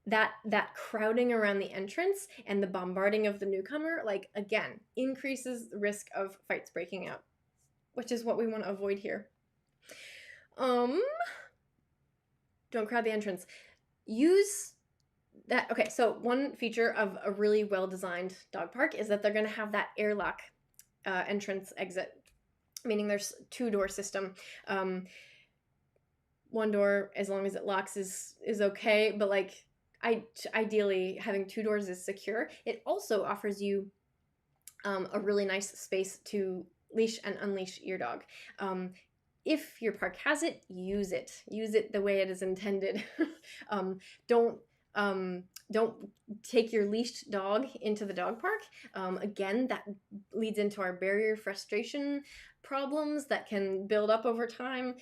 that crowding around the entrance and the bombarding of the newcomer, like, again, increases the risk of fights breaking out, which is what we want to avoid here. Don't crowd the entrance. Use that. Okay, so one feature of a really well-designed dog park is that they're going to have that airlock entrance exit, meaning there's 2-door system. One door, as long as it locks, is okay, but like ideally having 2 doors is secure. It also offers you a really nice space to leash and unleash your dog. If your park has it, use it. Use it the way it is intended. Don't take your leashed dog into the dog park. Again, that leads into our barrier frustration problems that can build up over time.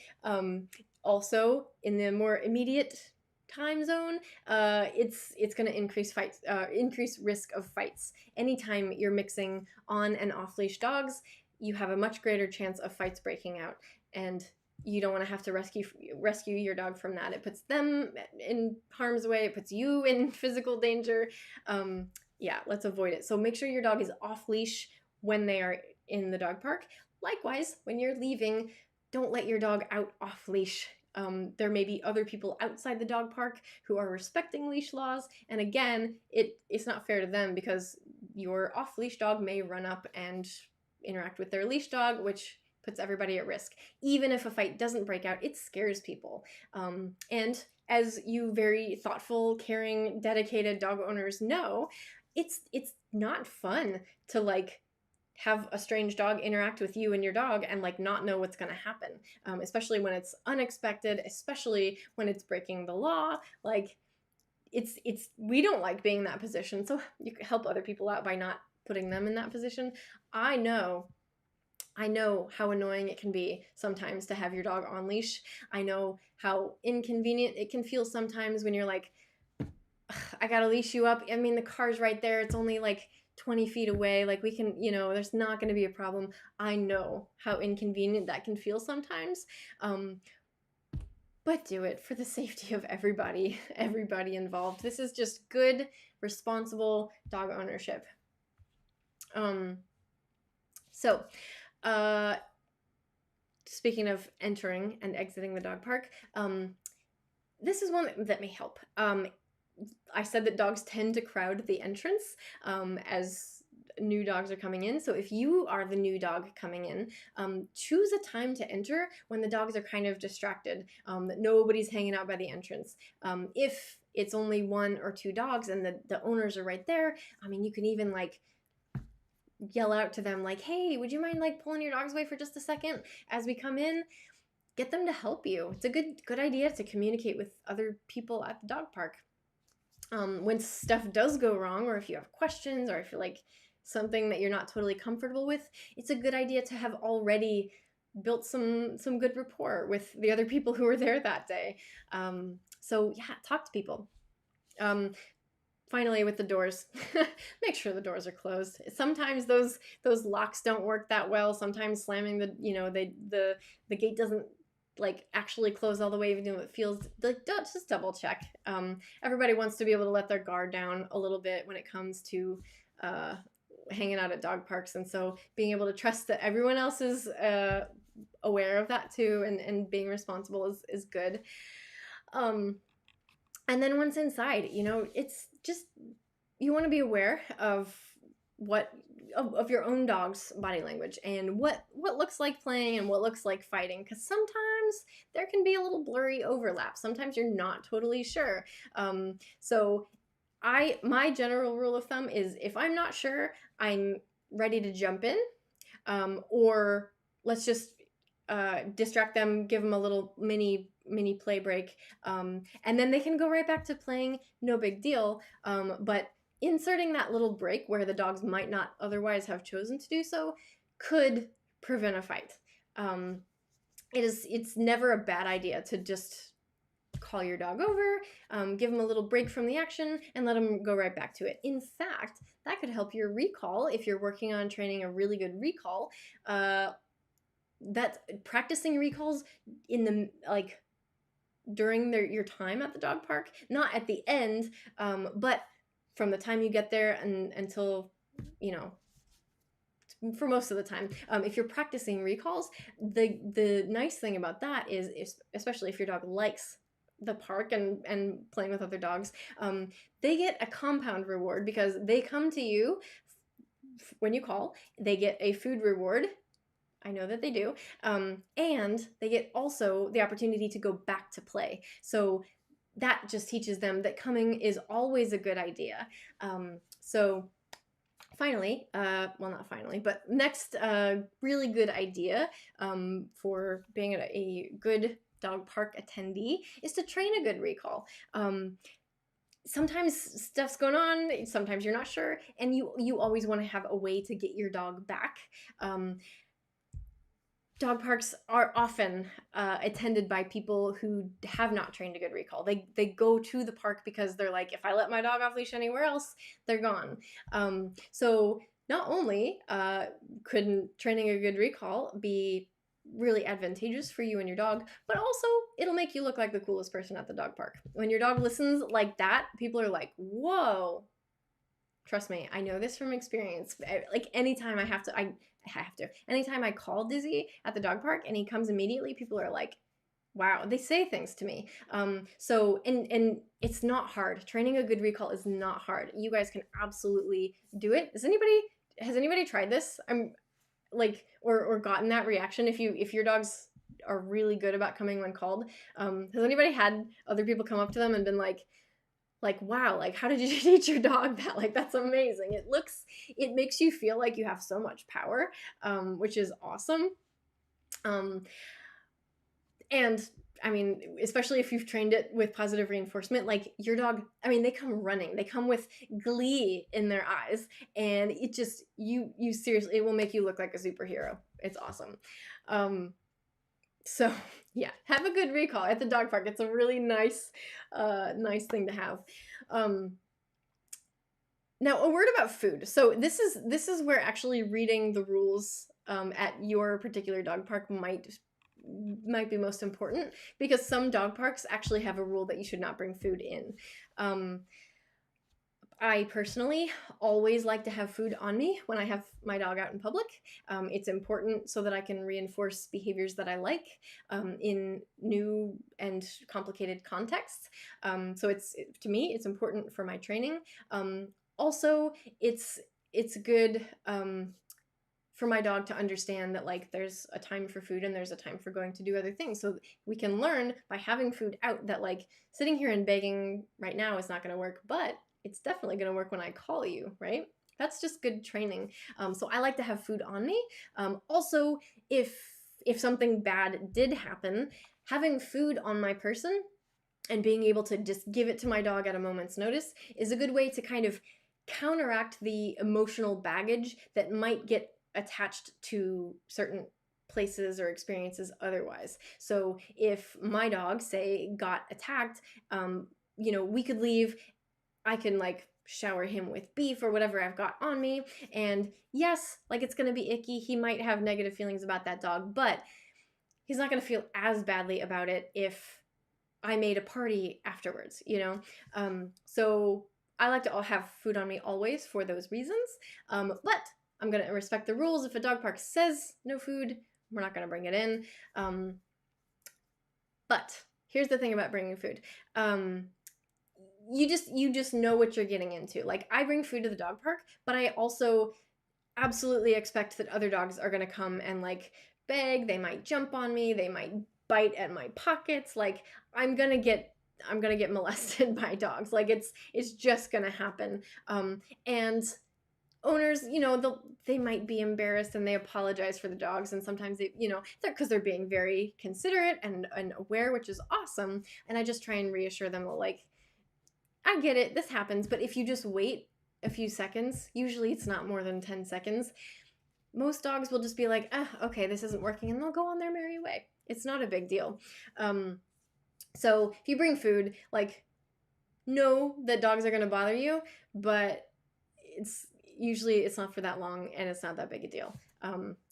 Also, in the more immediate time zone, it's going to increase risk of fights. Anytime you're mixing on and off leash dogs, you have a much greater chance of fights breaking out, and you don't want to have to rescue your dog from that. It puts them in harm's way. It puts you in physical danger. Yeah, let's avoid it. So make sure your dog is off leash when they are in the dog park. Likewise, when you're leaving, don't let your dog out off leash. There may be other people outside the dog park who are respecting leash laws, and again, it's not fair to them because your off-leash dog may run up and interact with their leash dog, which puts everybody at risk. Even if a fight doesn't break out, it scares people. And as you very thoughtful, caring, dedicated dog owners know, it's not fun to like have a strange dog interact with you and your dog and like not know what's going to happen, especially when it's unexpected, especially when it's breaking the law. Like it's we don't like being in that position, so you can help other people out by not putting them in that position. I know how annoying it can be sometimes to have your dog on leash. I know how inconvenient it can feel sometimes when you're like, I gotta leash you up. I mean, the car's right there. It's only like 20 feet away. Like we can, there's not going to be a problem. I know how inconvenient that can feel sometimes. But do it for the safety of everybody involved. This is just good, responsible dog ownership. So, speaking of entering and exiting the dog park, this is one that may help. I said that dogs tend to crowd the entrance as new dogs are coming in. So if you are the new dog coming in, choose a time to enter when the dogs are kind of distracted, that nobody's hanging out by the entrance. If it's only 1 or 2 dogs and the owners are right there, I mean, you can even like yell out to them like, hey, would you mind like pulling your dogs away for just a second as we come in? Get them to help you. It's a good idea to communicate with other people at the dog park. When stuff does go wrong, or if you have questions, or if you're like something that you're not totally comfortable with, it's a good idea to have already built some good rapport with the other people who were there that day. So yeah, talk to people. Finally, with the doors, make sure the doors are closed. Sometimes those locks don't work that well. Sometimes slamming the gate doesn't like actually close all the way, even though it feels like, just double check. Everybody wants to be able to let their guard down a little bit when it comes to hanging out at dog parks, and so being able to trust that everyone else is aware of that too, and being responsible is good. And then once inside, it's just, you want to be aware of of your own dog's body language and what looks like playing and what looks like fighting, because sometimes there can be a little blurry overlap. Sometimes you're not totally sure. So my general rule of thumb is if I'm not sure, I'm ready to jump in, or let's just distract them, give them a little mini play break, and then they can go right back to playing, no big deal. But inserting that little break where the dogs might not otherwise have chosen to do so could prevent a fight. It's never a bad idea to just call your dog over, give them a little break from the action, and let them go right back to it. In fact, that could help your recall if you're working on training a really good recall. That practicing recalls in the during your time at the dog park, not at the end, but from the time you get there and until, for most of the time, if you're practicing recalls, the nice thing about that is especially if your dog likes the park and playing with other dogs, they get a compound reward because they come to you when you call. They get a food reward. I know that they do. And they get also the opportunity to go back to play. So that just teaches them that coming is always a good idea. So finally, well, not finally, but next really good idea for being a good dog park attendee is to train a good recall. Sometimes stuff's going on, sometimes you're not sure, and you always want to have a way to get your dog back. dog parks are often attended by people who have not trained a good recall. They go to the park because they're like, if I let my dog off leash anywhere else, they're gone. So not only could training a good recall be really advantageous for you and your dog, but also it'll make you look like the coolest person at the dog park. When your dog listens like that, people are like, whoa. Trust me, I know this from experience. Like anytime anytime I call Dizzy at the dog park and he comes immediately, people are like, wow, they say things to me. So and it's not hard. Training a good recall is not hard. You guys can absolutely do it. Has anybody tried this? I'm like, or gotten that reaction if your dogs are really good about coming when called. Has anybody had other people come up to them and been like, wow, like how did you teach your dog that? Like that's amazing. It makes you feel like you have so much power, which is awesome. And I mean, especially if you've trained it with positive reinforcement, like your dog, I mean, they come running, they come with glee in their eyes, and it just, you seriously, it will make you look like a superhero. It's awesome. So yeah, have a good recall at the dog park. It's a really nice thing to have. Now a word about food. So this is where actually reading the rules at your particular dog park might be most important, because some dog parks actually have a rule that you should not bring food in. I personally always like to have food on me when I have my dog out in public. It's important so that I can reinforce behaviors that I like in new and complicated contexts. So to me, it's important for my training. Also, it's good for my dog to understand that like there's a time for food and there's a time for going to do other things. So we can learn by having food out that like sitting here and begging right now is not going to work, but it's definitely going to work when I call you, right? That's just good training. So I like to have food on me. Also, if something bad did happen, having food on my person and being able to just give it to my dog at a moment's notice is a good way to kind of counteract the emotional baggage that might get attached to certain places or experiences otherwise. So if my dog, say, got attacked, we could leave. I can like shower him with beef or whatever I've got on me. And yes, like it's going to be icky. He might have negative feelings about that dog, but he's not going to feel as badly about it if I made a party afterwards, So I like to have food on me always for those reasons. But I'm going to respect the rules. If a dog park says no food, we're not going to bring it in. But here's the thing about bringing food. You just know what you're getting into. Like I bring food to the dog park, but I also absolutely expect that other dogs are going to come and like beg. They might jump on me. They might bite at my pockets. Like I'm going to get molested by dogs. Like it's just going to happen. And owners, they might be embarrassed and they apologize for the dogs. And sometimes they, because they're being very considerate and aware, which is awesome. And I just try and reassure them, like, I get it, this happens, but if you just wait a few seconds, usually it's not more than 10 seconds, most dogs will just be like, okay, this isn't working, and they'll go on their merry way. It's not a big deal. So if you bring food, like, know that dogs are going to bother you, but it's not for that long, and it's not that big a deal.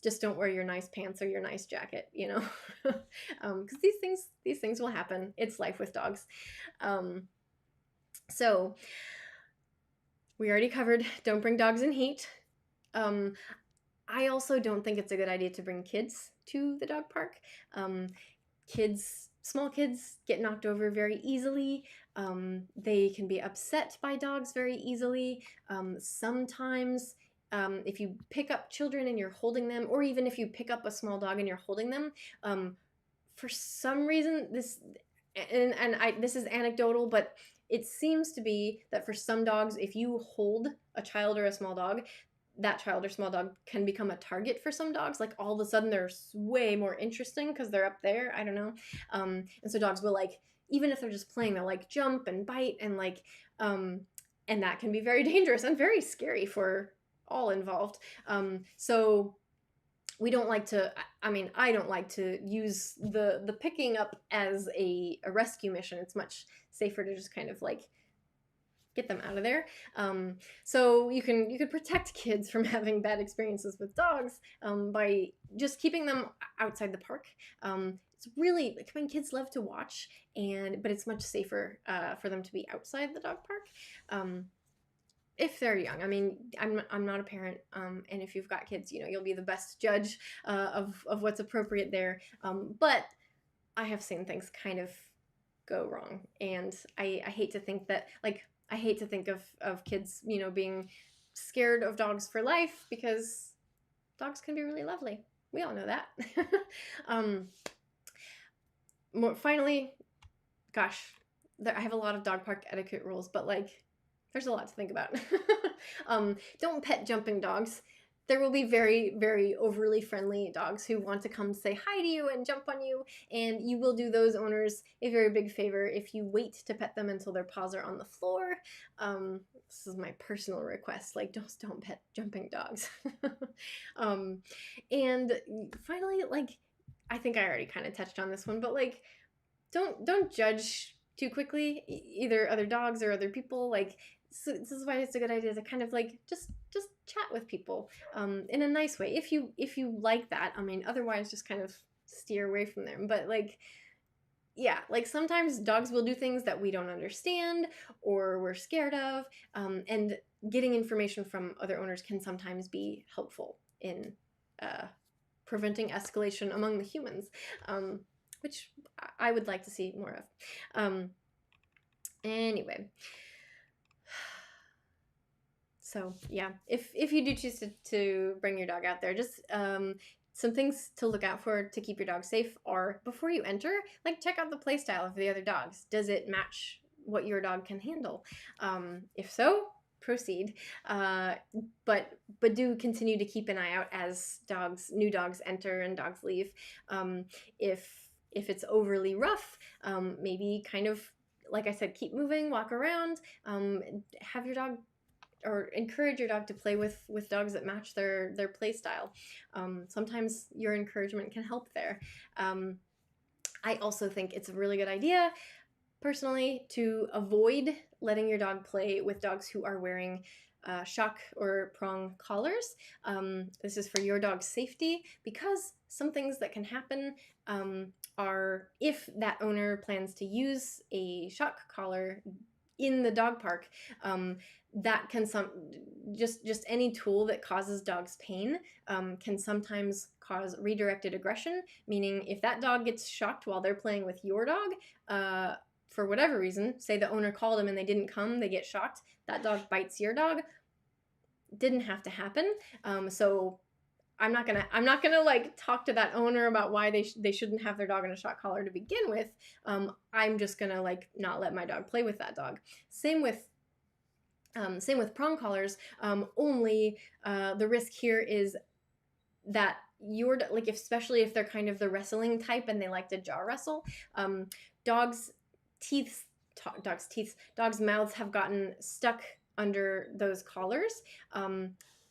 Just don't wear your nice pants or your nice jacket, because these things will happen. It's life with dogs. So we already covered don't bring dogs in heat. I also don't think it's a good idea to bring kids to the dog park. Small kids get knocked over very easily. They can be upset by dogs very easily. Sometimes if you pick up children and you're holding them, or even if you pick up a small dog and you're holding them, for some reason, this is anecdotal, but it seems to be that for some dogs, if you hold a child or a small dog, that child or small dog can become a target for some dogs. Like all of a sudden they're way more interesting because they're up there. I don't know. And so dogs will like, even if they're just playing, they'll like jump and bite and like, and that can be very dangerous and very scary for all involved. So we don't like to, I mean, I don't like to use the picking up as a rescue mission. It's much safer to just kind of like get them out of there. So you could protect kids from having bad experiences with dogs by just keeping them outside the park. It's really like, I mean, kids love to watch, but it's much safer for them to be outside the dog park. If they're young. I mean, I'm not a parent, and if you've got kids, you know, you'll be the best judge of what's appropriate there. But I have seen things kind of go wrong, and I hate to think that, like, I hate to think of kids, you know, being scared of dogs for life, because dogs can be really lovely. We all know that. Finally, gosh, I have a lot of dog park etiquette rules, but like, there's a lot to think about. Don't pet jumping dogs. There will be very, very overly friendly dogs who want to come say hi to you and jump on you, and you will do those owners a very big favor if you wait to pet them until their paws are on the floor. This is my personal request, like, don't pet jumping dogs. And finally, like, I think I already kind of touched on this one, but like, don't judge too quickly, either other dogs or other people. Like, so this is why it's a good idea to kind of like just chat with people in a nice way, if you like that. I mean, otherwise just kind of steer away from them. But like, yeah, like sometimes dogs will do things that we don't understand or we're scared of, and getting information from other owners can sometimes be helpful in preventing escalation among the humans, which I would like to see more of. Anyway, so yeah, if you do choose to bring your dog out there, just some things to look out for to keep your dog safe are, before you enter, like, check out the play style of the other dogs. Does it match what your dog can handle? If so, proceed. But do continue to keep an eye out as new dogs enter and dogs leave. If it's overly rough, maybe kind of, like I said, keep moving, walk around, have your dog, or encourage your dog to play with dogs that match their play style. Sometimes your encouragement can help there. I also think it's a really good idea, personally, to avoid letting your dog play with dogs who are wearing shock or prong collars. This is for your dog's safety, because some things that can happen are, if that owner plans to use a shock collar in the dog park, that can just any tool that causes dogs pain can sometimes cause redirected aggression, meaning if that dog gets shocked while they're playing with your dog, for whatever reason, say the owner called them and they didn't come, they get shocked, that dog bites your dog. Didn't have to happen. So I'm not gonna like talk to that owner about why they shouldn't have their dog in a shock collar to begin with. I'm just gonna like not let my dog play with that dog. Same with prong collars. Only the risk here is that like, especially if they're kind of the wrestling type and they like to jaw wrestle, dogs' mouths have gotten stuck under those collars,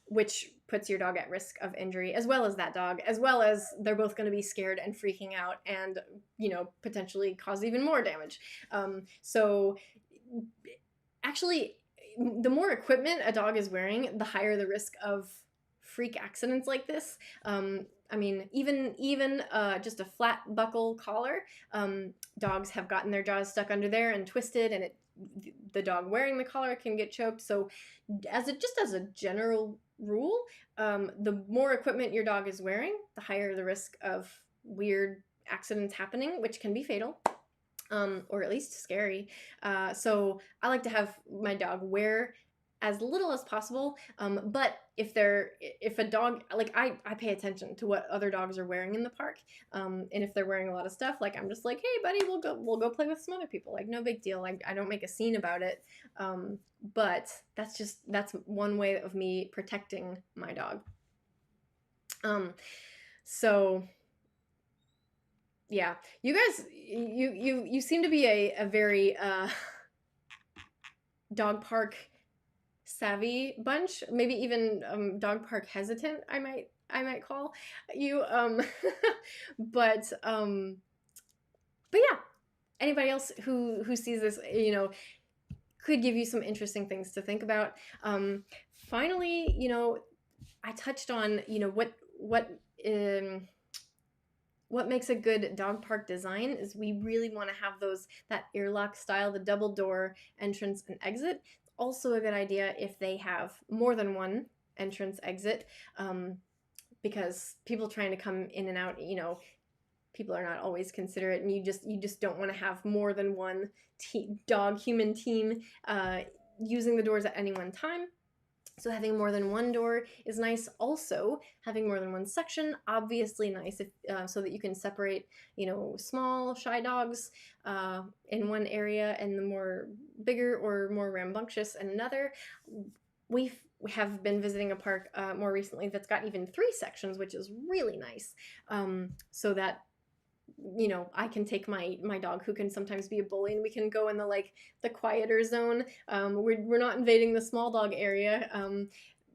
which puts your dog at risk of injury, as well as that dog, as well as they're both going to be scared and freaking out and, you know, potentially cause even more damage. So actually, the more equipment a dog is wearing, the higher the risk of freak accidents like this. I mean, even just a flat buckle collar, dogs have gotten their jaws stuck under there and twisted, and the dog wearing the collar can get choked. So as a general rule, the more equipment your dog is wearing, the higher the risk of weird accidents happening, which can be fatal, or at least scary. So I like to have my dog wear as little as possible, but if a dog, like, I pay attention to what other dogs are wearing in the park, and if they're wearing a lot of stuff, like, I'm just like, hey buddy, we'll go play with some other people, like, no big deal. Like, I don't make a scene about it, but that's one way of me protecting my dog. So yeah, you guys, you seem to be a very dog park savvy bunch, maybe even dog park hesitant, I I might call you. But but yeah, anybody else who sees this, could give you some interesting things to think about. Finally, I touched on, um, what makes a good dog park design is we really want to have that airlock style, the double door entrance and exit. Also a good idea if they have more than one entrance exit, because people trying to come in and out, people are not always considerate, and you just don't want to have more than one dog human team using the doors at any one time. So having more than one door is nice. Also, having more than one section, obviously nice, so that you can separate, small, shy dogs in one area, and the more bigger or more rambunctious in another. We have been visiting a park more recently that's got even 3 sections, which is really nice, so that I can take my dog, who can sometimes be a bully, and we can go in the quieter zone. We're not invading the small dog area,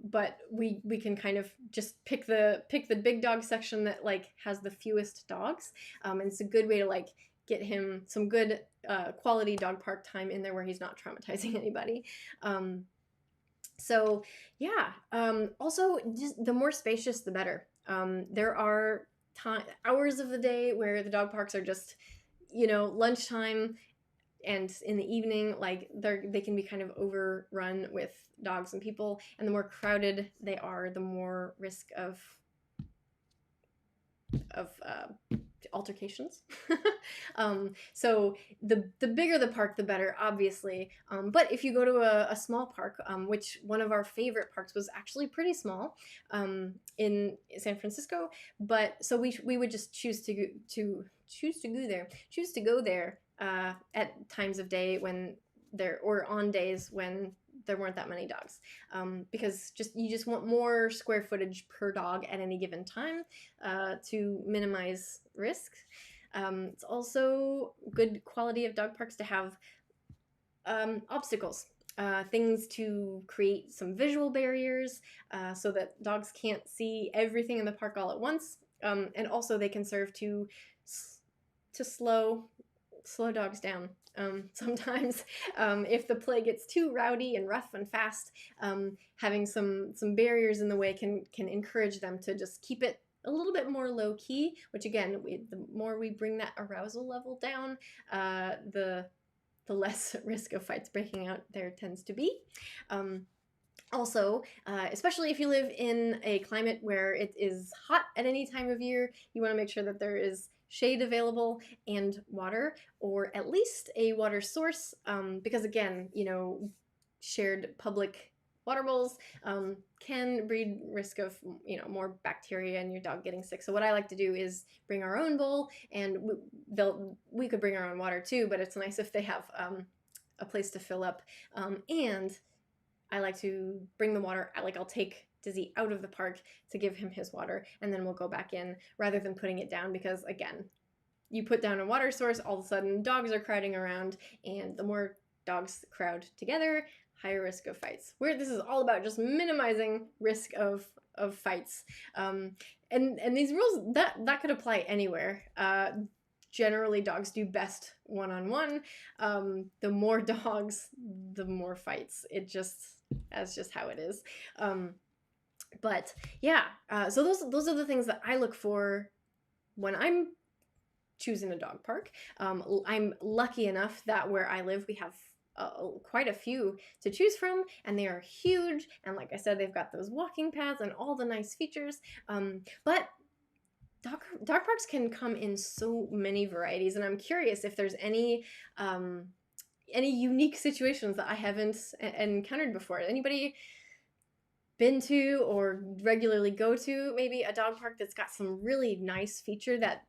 but we can kind of just pick the big dog section that has the fewest dogs, and it's a good way to get him some good quality dog park time in there where he's not traumatizing anybody. So yeah, also just the more spacious the better. There are hours of the day where the dog parks are just, lunchtime and in the evening, they can be kind of overrun with dogs and people, and the more crowded they are, the more risk of altercations. So the bigger the park, the better, obviously. But if you go to a small park, which one of our favorite parks was actually pretty small, in San Francisco, but so we would just choose to go there at times of day when or on days when there weren't that many dogs, because you just want more square footage per dog at any given time, to minimize risk. It's also good quality of dog parks to have obstacles, things to create some visual barriers, so that dogs can't see everything in the park all at once, and also they can serve to slow dogs down. Sometimes, if the play gets too rowdy and rough and fast, having some barriers in the way can encourage them to just keep it a little bit more low key. Which again, the more we bring that arousal level down, the less risk of fights breaking out there tends to be. Also, especially if you live in a climate where it is hot at any time of year, you want to make sure that there is shade available and water, or at least a water source, because again, shared public water bowls can breed risk of more bacteria and your dog getting sick. So what I like to do is bring our own bowl, and we could bring our own water too, but it's nice if they have a place to fill up, and I like to bring the water. I'll take Dizzy out of the park to give him his water, and then we'll go back in, rather than putting it down, because again, you put down a water source, all of a sudden dogs are crowding around, and the more dogs crowd together, higher risk of fights. This is all about just minimizing risk of fights, and these rules that could apply anywhere. Generally, dogs do best one-on-one. The more dogs, the more fights. That's just how it is. But yeah, so those are the things that I look for when I'm choosing a dog park. I'm lucky enough that where I live, we have quite a few to choose from, and they are huge. And like I said, they've got those walking paths and all the nice features. But dog parks can come in so many varieties, and I'm curious if there's any unique situations that I haven't encountered before. Anybody been to or regularly go to maybe a dog park that's got some really nice feature that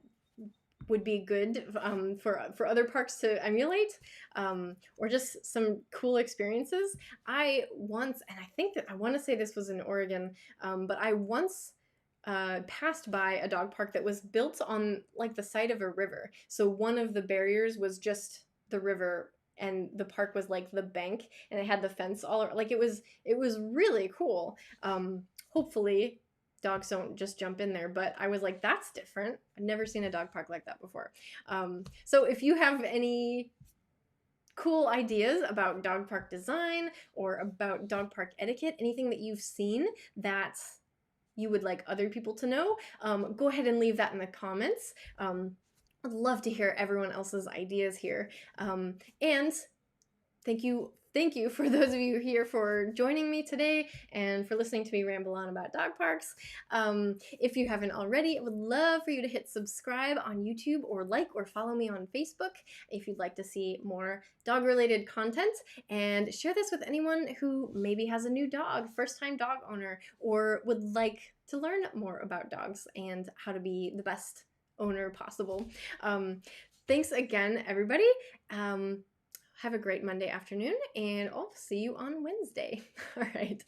would be good for other parks to emulate, or just some cool experiences? I once, and I think that I want to say this was in Oregon, but I once passed by a dog park that was built on the side of a river. So one of the barriers was just the river, and the park was the bank, and it had the fence all around. It was really cool. Hopefully dogs don't just jump in there, but I was like, that's different. I've never seen a dog park like that before. So if you have any cool ideas about dog park design or about dog park etiquette, anything that you've seen that you would like other people to know, go ahead and leave that in the comments. I'd love to hear everyone else's ideas here. And thank you for those of you here for joining me today and for listening to me ramble on about dog parks. If you haven't already, I would love for you to hit subscribe on YouTube or like or follow me on Facebook if you'd like to see more dog related content, and share this with anyone who maybe has a new dog, first time dog owner, or would like to learn more about dogs and how to be the best owner possible. Thanks again, everybody. Have a great Monday afternoon, and I'll see you on Wednesday. All right.